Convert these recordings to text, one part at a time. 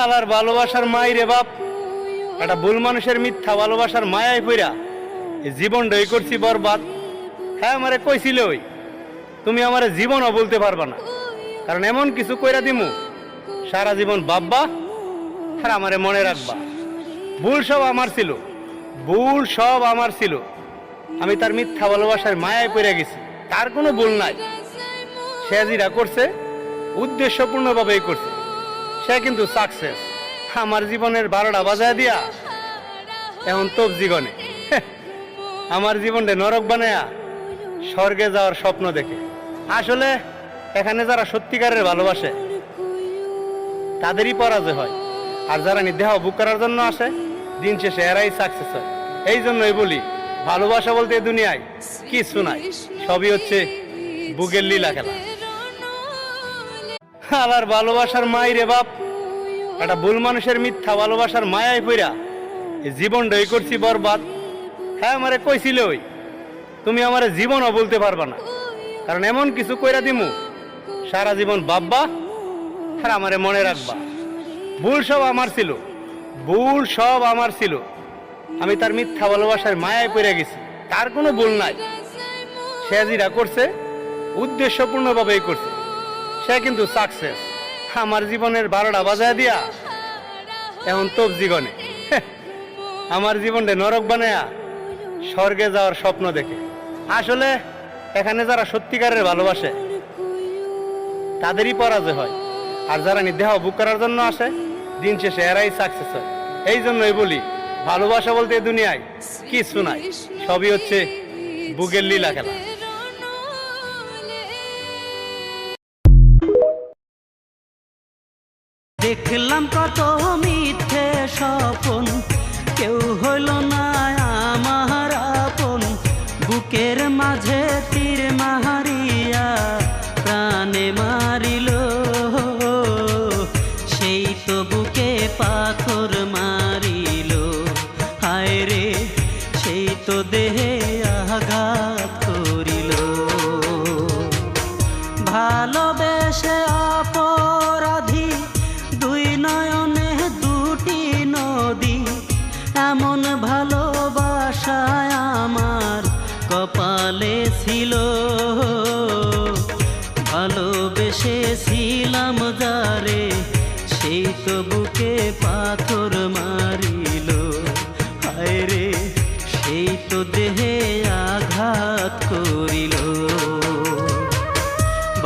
আলার ভালোবাসার মাই রে বাপ, একটা ভুল মানুষের মিথ্যা ভালোবাসার মায়ায় পইরা জীবনটাই করছি বরবাদ। হ্যাঁ আমারে কইছিল ওই, তুমি আমারে জীবনও বলতে পারবা না, কারণ এমন কিছু কইরা দিমু সারা জীবন ভাববা আর আমারে মনে রাখবা। ভুল সব আমার ছিল, ভুল সব আমার ছিল। আমি তার মিথ্যা ভালোবাসার মায়ায় পড়ে গেছি, তার কোনো ভুল নাই। সে যেটা করছে উদ্দেশ্যপূর্ণভাবেই করছে, সে কিন্তু সাকসেস। আমার জীবনের 12টা বাজায় দিয়া এখন তোপ জীবনে আমার জীবনটা নরক বানায়া স্বর্গে যাওয়ার স্বপ্ন দেখে। আসলে এখানে যারা সত্যিকারের ভালোবাসে তাদেরই পরাজয় হয়, আর যারা দেহ বুক করার জন্য আসে দিন শেষে এরাই সাকসেস হয়। এই জন্যই বলি ভালোবাসা বলতে দুনিয়ায় কিছু নাই, সবই হচ্ছে বুকের লীলা খেলা। আলার ভালোবাসার মাই রে বাপ, একটা ভুল মানুষের মিথ্যা ভালোবাসার মায়ায় পইরা জীবনটাই করছি বরবাদ। হ্যাঁ আমারে কইছিল ওই, তুমি আমারে জীবনও বলতে পারবা না, কারণ এমন কিছু কইরা দিমু সারা জীবন ভাববা আর আমারে মনে রাখবা। ভুল সব আমার ছিল, ভুল সব আমার ছিল। আমি তার মিথ্যা ভালোবাসার মায়ায় পড়ে গেছি, তার কোনো ভুল নাই। সে যেটা করছে উদ্দেশ্যপূর্ণভাবেই করছে, সে কিন্তু সাকসেস। আমার জীবনের 12টা বাজায় দিয়া এখন তোপ জীবনে আমার জীবনটা নরক বানায়া স্বর্গে যাওয়ার স্বপ্ন দেখে। আসলে এখানে যারা সত্যিকারের ভালোবাসে তাদেরই পরাজয় হয়, আর যারা দেহ বুক করার জন্য আসে দিন শেষে এরাই সাকসেস হয়। এই জন্যই বলি ভালোবাসা বলতে দুনিয়ায় কিছু নাই, সবই হচ্ছে বুকের লীলা খেলা। দেখলাম কত মিথ্যে স্বপন, কেউ হইল না আমার আপন। বুকের মাঝে তীর মারিয়া প্রাণে মারিল, সেই তো বুকে পাথর মারিল। হায় রে সেই তো দেহে আঘাত করিল। ভালোবেসে অপরাধী দুই নয়নে দুটি নদী, এমন ভালোবাসায় আমার কপালে ছিল। ভালোবেসেছিলাম যারে, সেই তো বুকে পাথর মারিল। হায় রে সেই তো দেহে আঘাত করিল।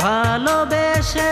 ভালোবেসে